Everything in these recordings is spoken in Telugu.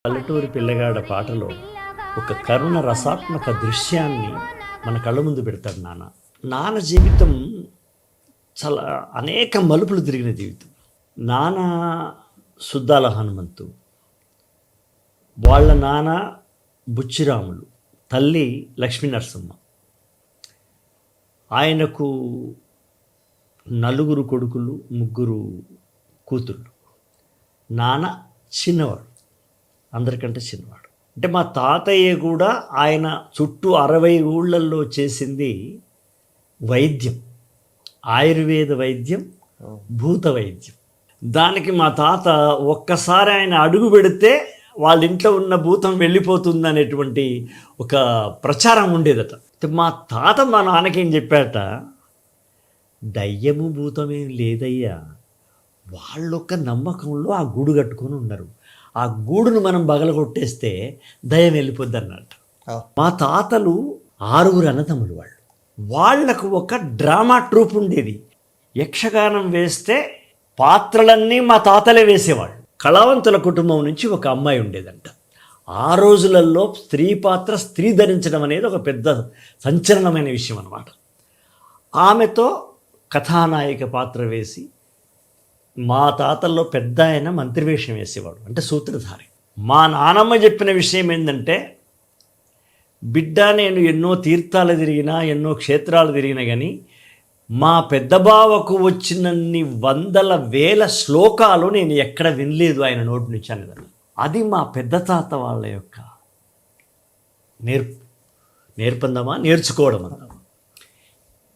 పల్లెటూరి పిల్లగాడ పాటలో ఒక కరుణ రసాత్మక దృశ్యాన్ని మన కళ్ళ ముందు పెడతాడు నాన్న. నాన్న జీవితం చాలా అనేక మలుపులు తిరిగిన జీవితం. నాన్న సుద్దాల హనుమంతు, వాళ్ళ నాన్న బుచ్చిరాములు, తల్లి లక్ష్మీనరసమ్మ. ఆయనకు నలుగురు కొడుకులు, ముగ్గురు కూతుళ్ళు. నాన్న చిన్నవాడు, అందరికంటే చిన్నవాడు. అంటే మా తాతయ్య కూడా ఆయన చుట్టూ 60 ఊళ్ళల్లో చేసింది వైద్యం, ఆయుర్వేద వైద్యం, భూత వైద్యం. దానికి మా తాత ఒక్కసారి ఆయన అడుగు పెడితే వాళ్ళ ఇంట్లో ఉన్న భూతం వెళ్ళిపోతుంది అనేటువంటి ఒక ప్రచారం ఉండేదట. మా తాత మా నాన్నకేం చెప్పాట, దయ్యము భూతమేం లేదయ్యా, వాళ్ళొక్క నమ్మకంలో ఆ గూడు కట్టుకొని ఉన్నారు, ఆ గూడును మనం బగలగొట్టేస్తే దయ్యం వెళ్ళిపోద్ది అన్నట్టు. మా తాతలు 6 అన్నదమ్ములు. వాళ్లకు ఒక డ్రామా ట్రూప్ ఉండేది. యక్షగానం వేస్తే పాత్రలన్నీ మా తాతలే వేసేవాళ్ళు. కళావంతుల కుటుంబం నుంచి ఒక అమ్మాయి ఉండేదంట. ఆ రోజులలో స్త్రీ పాత్ర, స్త్రీ ధరించడం అనేది ఒక పెద్ద సంచలనమైన విషయం అన్నమాట. ఆమెతో కథానాయిక పాత్ర వేసి మా తాతల్లో పెద్ద ఆయన మంత్రి వేషం వేసేవాడు, అంటే సూత్రధారి. మా నానమ్మ చెప్పిన విషయం ఏంటంటే, బిడ్డ నేను ఎన్నో తీర్థాలు తిరిగినా, ఎన్నో క్షేత్రాలు తిరిగినా కానీ మా పెద్ద బావకు వచ్చినన్ని 100,000 శ్లోకాలు నేను ఎక్కడ వినలేదు ఆయన నోటి నుంచి అనేదాన్ని. అది మా పెద్ద తాత వాళ్ళ యొక్క నేర్పందమా, నేర్చుకోవడం అందామా.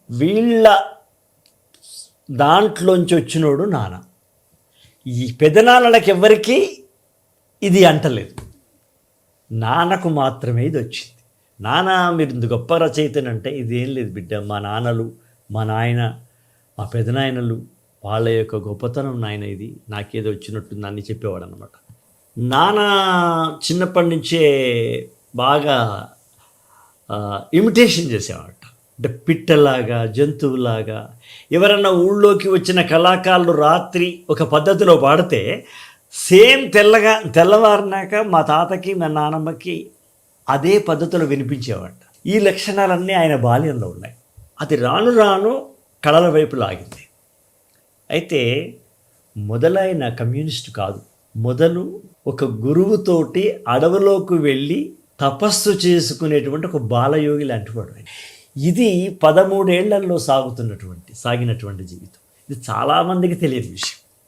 వీళ్ళ దాంట్లోంచి వచ్చినోడు నాన్న. ఈ పెదనాన్నలకు ఎవరికీ ఇది అంటలేదు, నాన్నకు మాత్రమే ఇది వచ్చింది. నాన్న మీరు ఇంత గొప్ప రచయితనంటే ఇదేం లేదు బిడ్డ, మా నాన్నలు, మా నాయన, మా పెదనాయనలు వాళ్ళ యొక్క గొప్పతనం నాయన, ఇది నాకేదో వచ్చినట్టుంది అని చెప్పేవాడు అనమాట. నాన్న చిన్నప్పటి నుంచే బాగా ఇమిటేషన్ చేసేవాడు. అంటే పిట్టలాగా, జంతువులాగా. ఎవరన్నా ఊళ్ళోకి వచ్చిన కళాకారులు రాత్రి ఒక పద్ధతిలో పాడితే సేమ్ తెల్లవారినాక మా తాతకి, మా నాన్నమ్మకి అదే పద్ధతిలో వినిపించేవాడు. ఈ లక్షణాలన్నీ ఆయన బాల్యంలో ఉన్నాయి. అది రాను రాను కళల వైపు లాగింది. అయితే మొదలైన కమ్యూనిస్ట్ కాదు, మొదలు ఒక గురువుతోటి అడవిలోకి వెళ్ళి తపస్సు చేసుకునేటువంటి ఒక బాలయోగి లాంటివాడు. ఇది 13 ఏళ్లలో సాగినటువంటి జీవితం. ఇది చాలామందికి తెలియని విషయం.